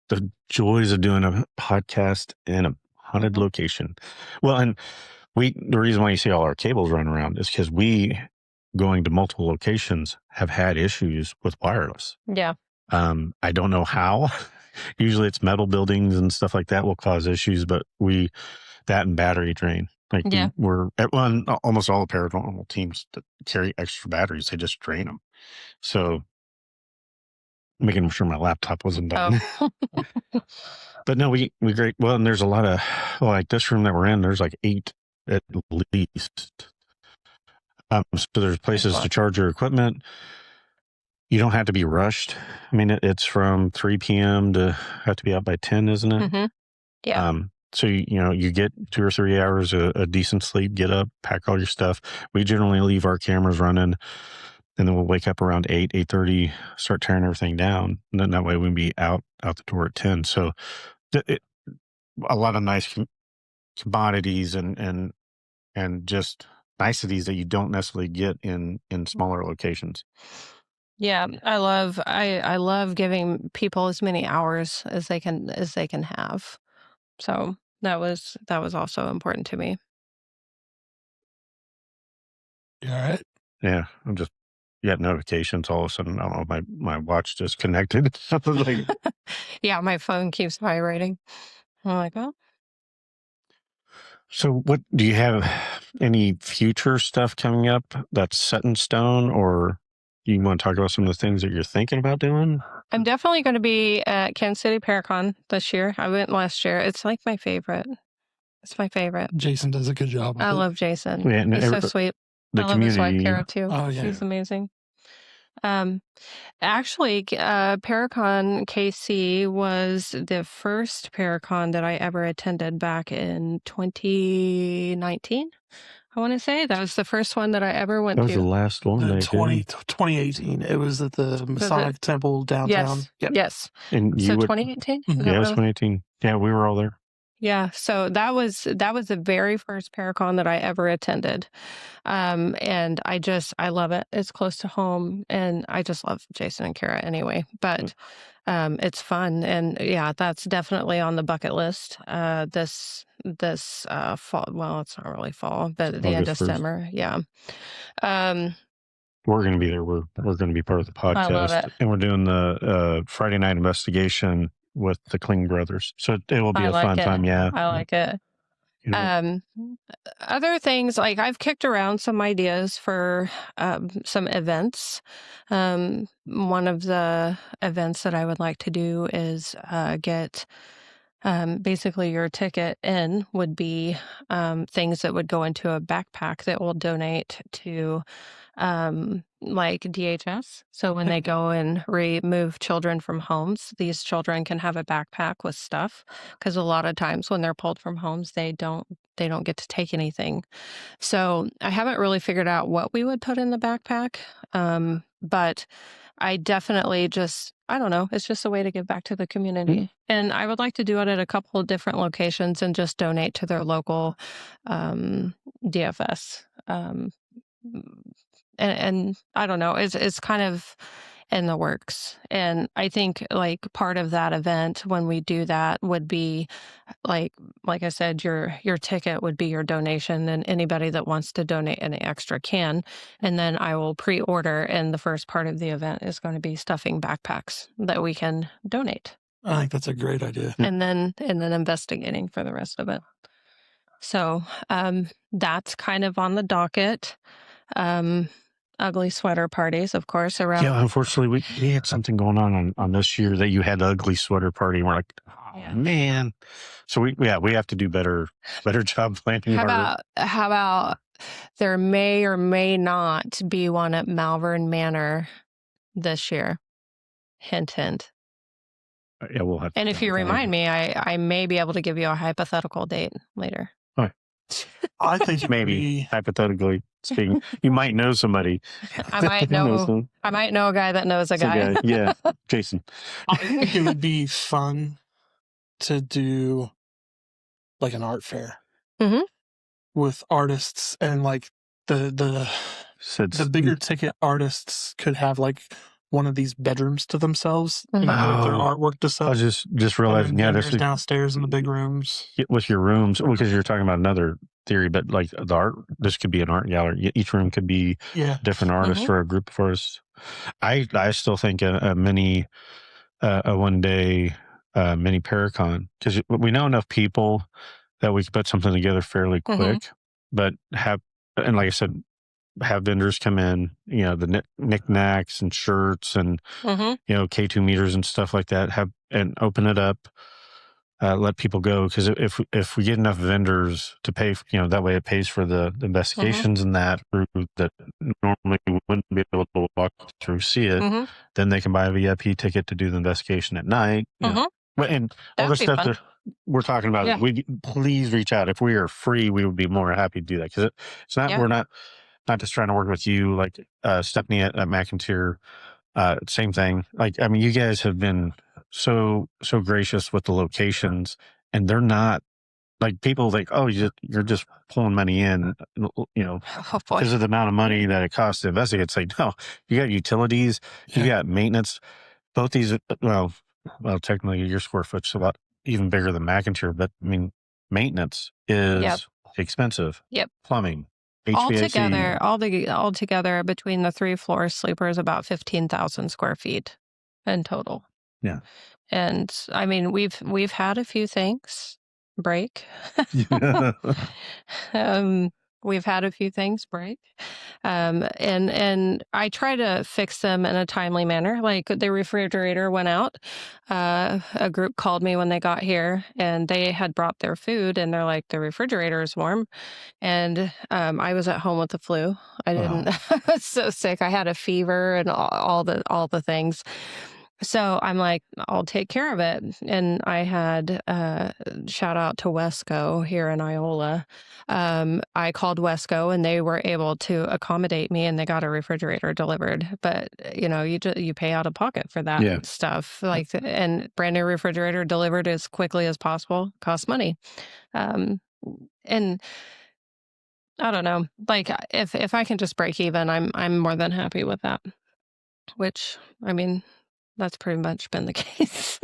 The joys of doing a podcast in a haunted location. Well, and the reason why you see all our cables running around is because we, going to multiple locations, have had issues with wireless. Yeah. I don't know how. Usually it's metal buildings and stuff like that will cause issues, but that and battery drain. Like we're at almost all the paranormal teams that carry extra batteries, they just drain them. So making sure my laptop wasn't done. Oh. But no, we great. Well, and there's a lot of, like this room that we're in, there's like 8 at least. So there's places to charge your equipment. You don't have to be rushed. I mean, it's from 3 p.m. to have to be out by 10, isn't it? Yeah. So, you get 2 or 3 hours of a decent sleep, get up, pack all your stuff. We generally leave our cameras running, and then we'll wake up around 8:30, start tearing everything down. And then that way we can be out the door at 10. So a lot of nice commodities and just niceties that you don't necessarily get in smaller locations. Yeah, I love giving people as many hours as they can have. So that was also important to me. You all right? Yeah, I'm just get notifications all of a sudden. I don't know, my watch disconnected. I was like, Yeah, my phone keeps vibrating. I'm like, oh, so what do you have any future stuff coming up that's set in stone, or you want to talk about some of the things that you're thinking about doing? I'm definitely going to be at Kansas City Paracon this year. I went last year. It's like my favorite. It's my favorite. Jason does a good job with I it. love Jason. Yeah, and He's so sweet. the I love his wife community. Kara too. Oh, yeah. She's amazing. Actually, Paracon KC was the first Paracon that I ever attended back in 2019. I want to say that was the first one that I ever went That was the to. last one. The they 2018. It was at the Masonic Temple downtown. Yes, Yep. yes. did. And So you would, 2018. Mhm. yeah, it was 2018. Yeah, we were all there. Yeah, so that was the very first Paracon that I ever attended. And I love it. It's close to home, and I just love Jason and Kara anyway. But it's fun, and yeah, that's definitely on the bucket list. This fall. Well, it's not really fall, but the end of August 1st. summer. Yeah. Um, We're going to be there. We're going to be part of the podcast. I love it. And we're doing the Friday night investigation with the Kling brothers. So it will be I a like fun it. time. Yeah. I like it. You know, Other things, like I've kicked around some ideas for some events. One of the events that I would like to do is get basically your ticket in would be things that would go into a backpack that will donate to like DHS. So when they go and remove children from homes, these children can have a backpack with stuff, because a lot of times when they're pulled from homes, they don't get to take anything. So I haven't really figured out what we would put in the backpack, but I definitely I don't know, it's just a way to give back to the community. And I would like to do it at a couple of different locations and just donate to their local DFS. And I don't know, it's kind of in the works. And I think like part of that event when we do that would be like I said, your ticket would be your donation, and anybody that wants to donate any extra can. And then I will pre-order, and the first part of the event is going to be stuffing backpacks that we can donate. I think that's a great idea. And then investigating for the rest of it. So that's kind of on the docket. Ugly sweater parties, of course, around. Yeah, unfortunately, we had something going on this year that you had the ugly sweater party, and we're like, oh, man. So we have to do better job planning. How about there may or may not be one at Malvern Manor this year? Hint, hint. Yeah, we'll have. And if you remind me, I may be able to give you a hypothetical date later. I think maybe hypothetically speaking, you might know somebody. I might know a guy that knows a guy. Yeah, Jason. I think it would be fun to do like an art fair with artists, and like the bigger ticket artists could have like one of these bedrooms to themselves, with their artwork to sell. I was just realizing, there's downstairs in the big rooms with your rooms, because you're talking about another theory, but like the art, this could be an art gallery. Each room could be different artists for a group of artists. I still think a mini, a one day mini Paracon, because we know enough people that we could put something together fairly quick, but and like I said, have vendors come in, the knickknacks and shirts and, K2 meters and stuff like that, and open it up, let people go. Because if we get enough vendors to pay, that way it pays for the investigations and that group that normally wouldn't be able to walk through, see it, then they can buy a VIP ticket to do the investigation at night. And all the stuff that we're talking about, please reach out. If we are free, we would be more happy to do that, because it's not, we're not just trying to work with you, like Stephanie at McIntyre, same thing. Like, I mean, you guys have been so gracious with the locations, and they're not like people think, oh, you're just pulling money in, Oh boy. because of the amount of money that it costs to investigate. It's like, no, you got utilities, you got maintenance. Both these, well, technically your square foot's a lot even bigger than McIntyre, but I mean, maintenance is expensive. Yep. Plumbing, HVAC. Altogether between the 3 floor Sleeper is about 15,000 square feet in total. Yeah. And I mean, we've had a few things break. We've had a few things break. And I try to fix them in a timely manner. Like the refrigerator went out. A group called me when they got here and they had brought their food and they're like, the refrigerator is warm. And I was at home with the flu. I didn't, I was so sick. I had a fever and all the things. So I'm like, I'll take care of it. And I had, shout out to Wesco here in Iola. I called Wesco and they were able to accommodate me and they got a refrigerator delivered. But, you pay out of pocket for that stuff. Like, and brand new refrigerator delivered as quickly as possible costs money. And I don't know, like if I can just break even, I'm more than happy with that, which, I mean, that's pretty much been the case.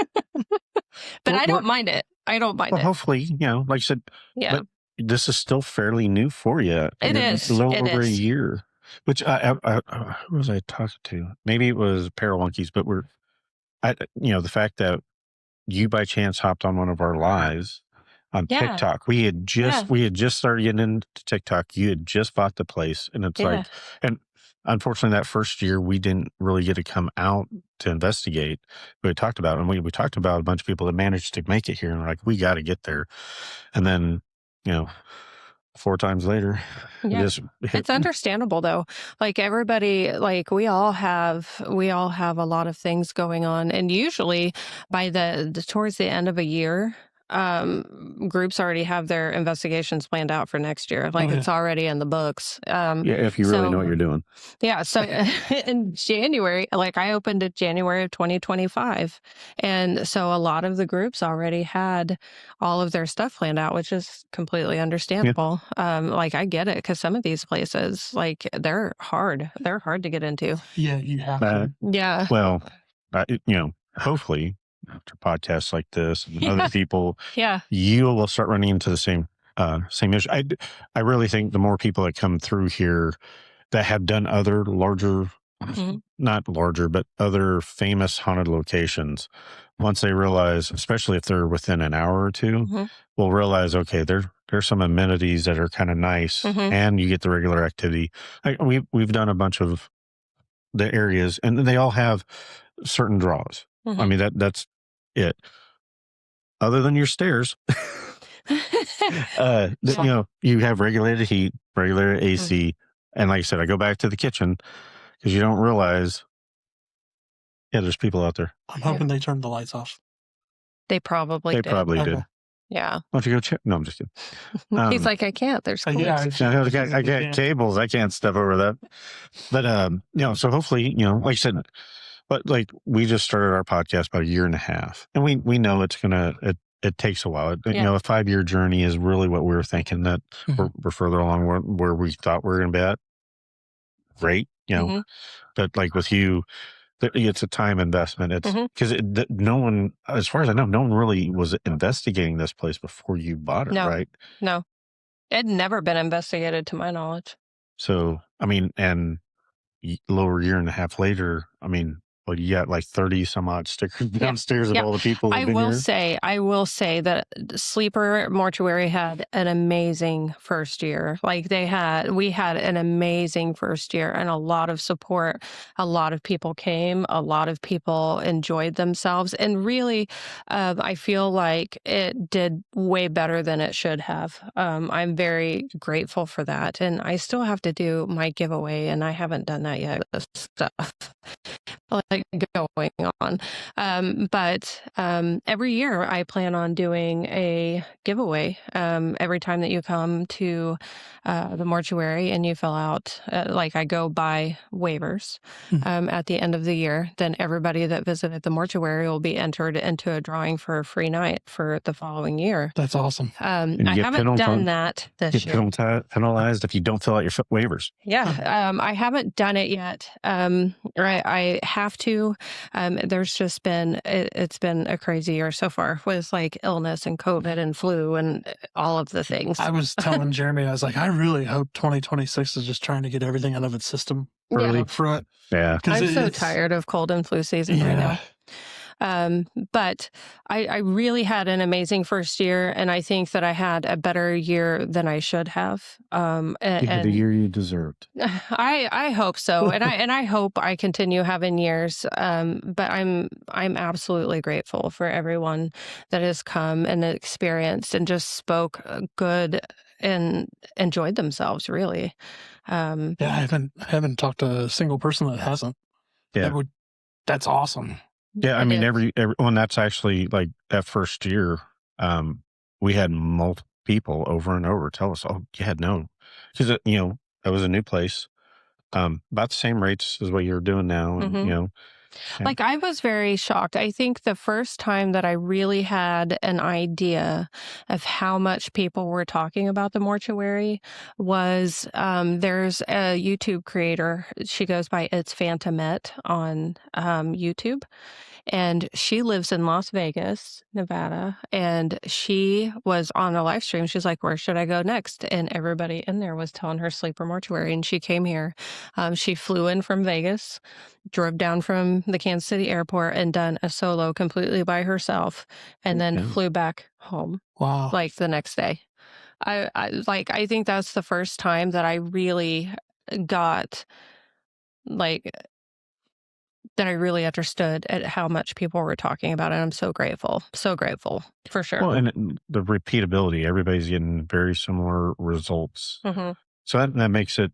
But I don't mind it. I don't mind Well, it. hopefully, like I said, but this is still fairly new for you. It is. A little over a year. Which who was I talking to? Maybe it was Parawonkeys, but the fact that you by chance hopped on one of our lives on TikTok. We had just started getting into TikTok. You had just bought the place, and it's like, and unfortunately, that first year we didn't really get to come out to investigate. We talked about it, and we talked about a bunch of people that managed to make it here, and we're like, we got to get there. And then, 4 times later, it's understandable though. Like everybody, like we all have a lot of things going on, and usually by towards the end of a year, groups already have their investigations planned out for next year. Like it's already in the books. If you really know what you're doing. Yeah. So in January, like I opened in January of 2025. And so a lot of the groups already had all of their stuff planned out, which is completely understandable. Like I get it because some of these places, like they're hard to get into. Yeah, you have to. Yeah. Well, hopefully after podcasts like this and other people, you will start running into the same issue. I really think the more people that come through here that have done other larger, not larger, but other famous haunted locations, once they realize, especially if they're within an hour or two, will realize, okay, there's some amenities that are kind of nice, and you get the regular activity. We've done a bunch of the areas, and they all have certain draws. I mean, that's it. Other than your stairs, you have regulated heat, regulated AC, and like I said, I go back to the kitchen because you don't realize, there's people out there. I'm hoping they turned the lights off. They probably did. Did. Yeah. Why don't you go check? No, I'm just kidding. He's like, I can't. There's I got cables. I can't step over that. But so hopefully, like I said, but like we just started our podcast about a year and a half, and we know it takes a while. A 5-year journey is really what we were thinking, that we're further along where we thought we were going to be at. Great, but like with you, it's a time investment. It's because no one, as far as I know, no one really was investigating this place before you bought it, right? No, it had never been investigated to my knowledge. So, I mean, and a little year and a half later, I mean, well, you got like 30 some odd stickers downstairs of all the people that have been here. I will say that Sleeper Mortuary had an amazing first year. Like we had an amazing first year and a lot of support. A lot of people came. A lot of people enjoyed themselves. And really, I feel like it did way better than it should have. I'm very grateful for that. And I still have to do my giveaway, and I haven't done that yet. Stuff. like going on. But every year I plan on doing a giveaway. Every time that you come to the mortuary and you fill out, like I go by waivers at the end of the year, then everybody that visited the mortuary will be entered into a drawing for a free night for the following year. That's awesome. I haven't done that this year. Penalized if you don't fill out your waivers. Yeah, I haven't done it yet. I have to. There's just been it's been a crazy year so far with like illness and COVID and flu and all of the things. I was telling Jeremy, I was like, I really hope 2026 is just trying to get everything out of its system early up front. Yeah, I'm so tired of cold and flu season right now. But I really had an amazing first year, and I think that I had a better year than I should have. you had the year you deserved. I hope so, and I hope I continue having years. But I'm absolutely grateful for everyone that has come and experienced and just spoke good and enjoyed themselves. Really. Yeah, I haven't talked to a single person that hasn't. Yeah, that's awesome. Yeah, I mean, everyone. That's actually like that first year. We had multiple people over and over tell us, "Oh, you had no," because it was a new place. About the same rates as what you're doing now, and Like I was very shocked. I think the first time that I really had an idea of how much people were talking about the mortuary was there's a YouTube creator. She goes by It's Phantomet on YouTube. And she lives in Las Vegas, Nevada. And she was on a live stream. She's like, where should I go next? And everybody in there was telling her Sleeper Mortuary. And she came here. She flew in from Vegas, drove down from the Kansas City airport and done a solo completely by herself, and then flew back home. Wow. Like the next day. I think that's the first time that I really got that I really understood at how much people were talking about it. I'm so grateful for sure. Well, and the repeatability, everybody's getting very similar results. So that makes it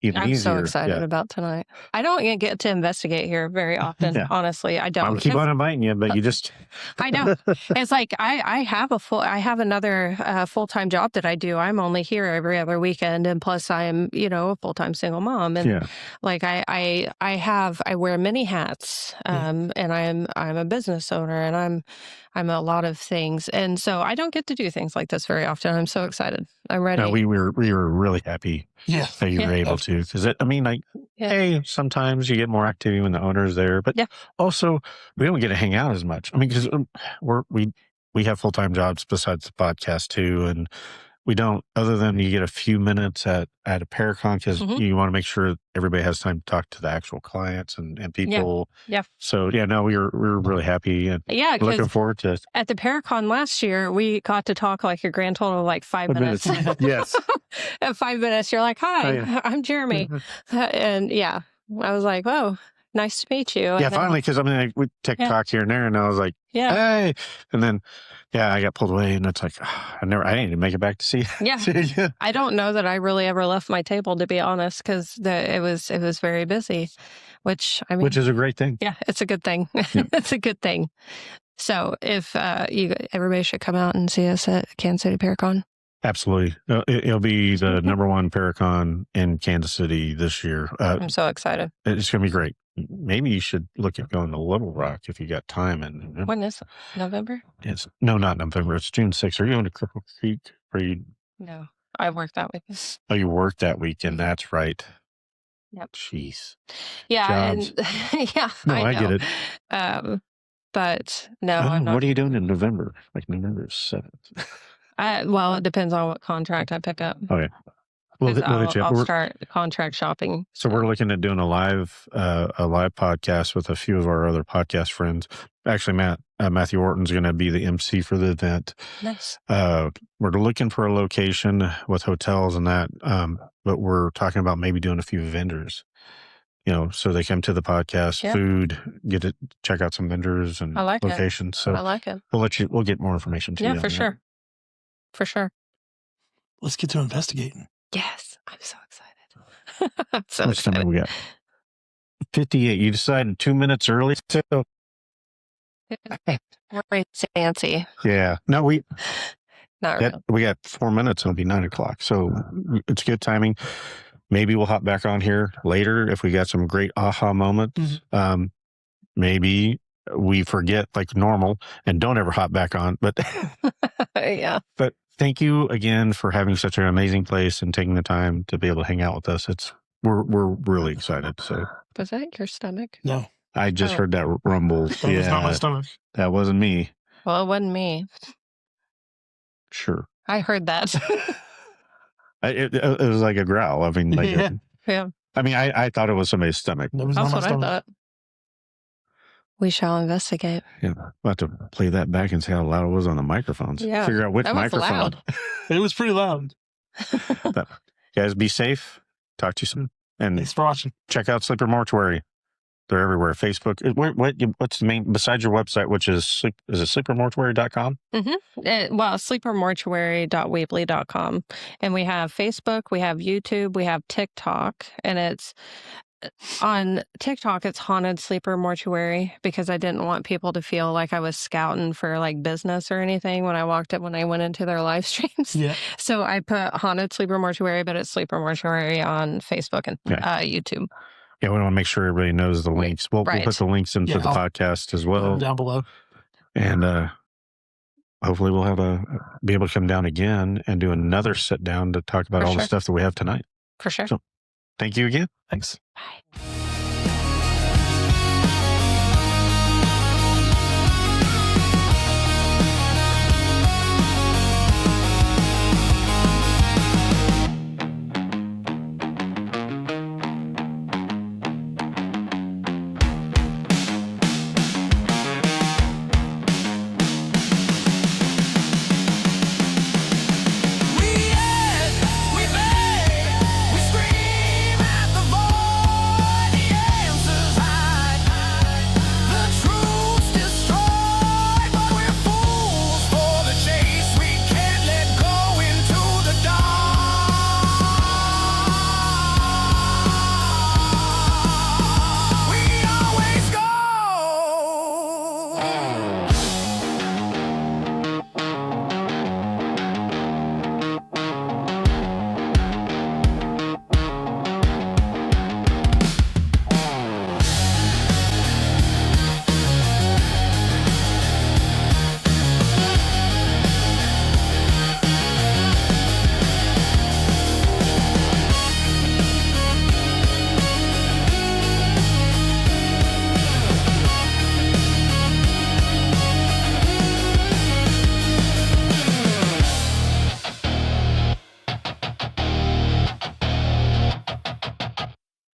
even easier. I'm so excited about tonight. I don't get to investigate here very often, honestly. I don't. I'll keep on inviting you, but you just... I know. It's like I have another full-time job that I do. I'm only here every other weekend, and plus I'm, a full-time single mom, and like I wear many hats, and I'm a business owner, and I'm a lot of things, and so I don't get to do things like this very often. I'm so excited. I'm ready. No, we were really happy that you were able to, because hey, sometimes you get more activity when the owner is there, but also we don't get to hang out as much. I mean, because we have full-time jobs besides the podcast too, and we don't, other than you get a few minutes at a Paracon, because you want to make sure everybody has time to talk to the actual clients and people. Yeah. So we were really happy and looking forward to it. At the Paracon last year, we got to talk like a grand total of like 5 minutes. Yes. At 5 minutes, you're like, hi, I'm Jeremy. And I was like, whoa, nice to meet you. Yeah, finally, because we TikTok here and there, and I was like, hey. And then, I got pulled away, and it's like, I didn't even make it back to see you. I don't know that I really ever left my table, to be honest, because it was very busy, which is a great thing. Yeah, it's a good thing. It's a good thing. So if everybody should come out and see us at Kansas City Paracon. Absolutely. It'll be the number one Paracon in Kansas City this year. I'm so excited. It's going to be great. Maybe you should look at going to Little Rock if you got time. When is it? November? No, not November. It's June 6th. Are you going to Cripple Creek? No, I work that weekend. Oh, you work that weekend. That's right. Yep. Jeez. Yeah. Jobs. No, I get it. But no, I'm not. What are you doing in November? Like November 7th? Well, it depends on what contract I pick up. Okay. I'll start contract shopping. So we're looking at doing a live podcast with a few of our other podcast friends. Actually, Matthew Orton's going to be the MC for the event. Nice. We're looking for a location with hotels and that, but we're talking about maybe doing a few vendors. So they come to the podcast, food, get to check out some vendors and locations. So I like it. We'll get more information to you. Yeah, for sure. For sure. Let's get to investigating. Yes, I'm so excited. I'm so excited. How much time we got? 58. You decided 2 minutes early. So We're very fancy. yeah, no, we Not really. we got 4 minutes. It'll be 9 o'clock. So it's good timing. Maybe we'll hop back on here later if we got some great aha moments. Maybe we forget like normal and don't ever hop back on. But Yeah. but thank you again for having such an amazing place and taking the time to be able to hang out with us. We're really excited. So Was that your stomach? No, I just Oh. heard that rumble. that was not my stomach. That wasn't me. Well, it wasn't me. Sure. I heard that. It was like a growl. I mean, like, Yeah. I mean, I thought it was somebody's stomach. That was That's not my what I stomach. thought. We shall investigate. Yeah, we'll have to play that back and see how loud it was on the microphones. Yeah, Figure out which that was microphone. loud. It was pretty loud. But, guys, be safe. Talk to you soon. And Thanks for watching. check out Sleeper Mortuary. They're everywhere. Facebook. What's the main, besides your website, which is sleepermortuary.com? Well, sleepermortuary.weebly.com. And we have Facebook, we have YouTube, we have TikTok, and it's on TikTok, it's Haunted Sleeper Mortuary, because I didn't want people to feel like I was scouting for like business or anything when I went into their live streams. Yeah. So I put Haunted Sleeper Mortuary, but it's Sleeper Mortuary on Facebook and YouTube. Yeah, we want to make sure everybody knows the links. We'll put the links into the podcast as well. Down below. And hopefully we'll be able to come down again and do another sit down to talk about all the stuff that we have tonight. For sure. So, thank you again. Thanks. Bye.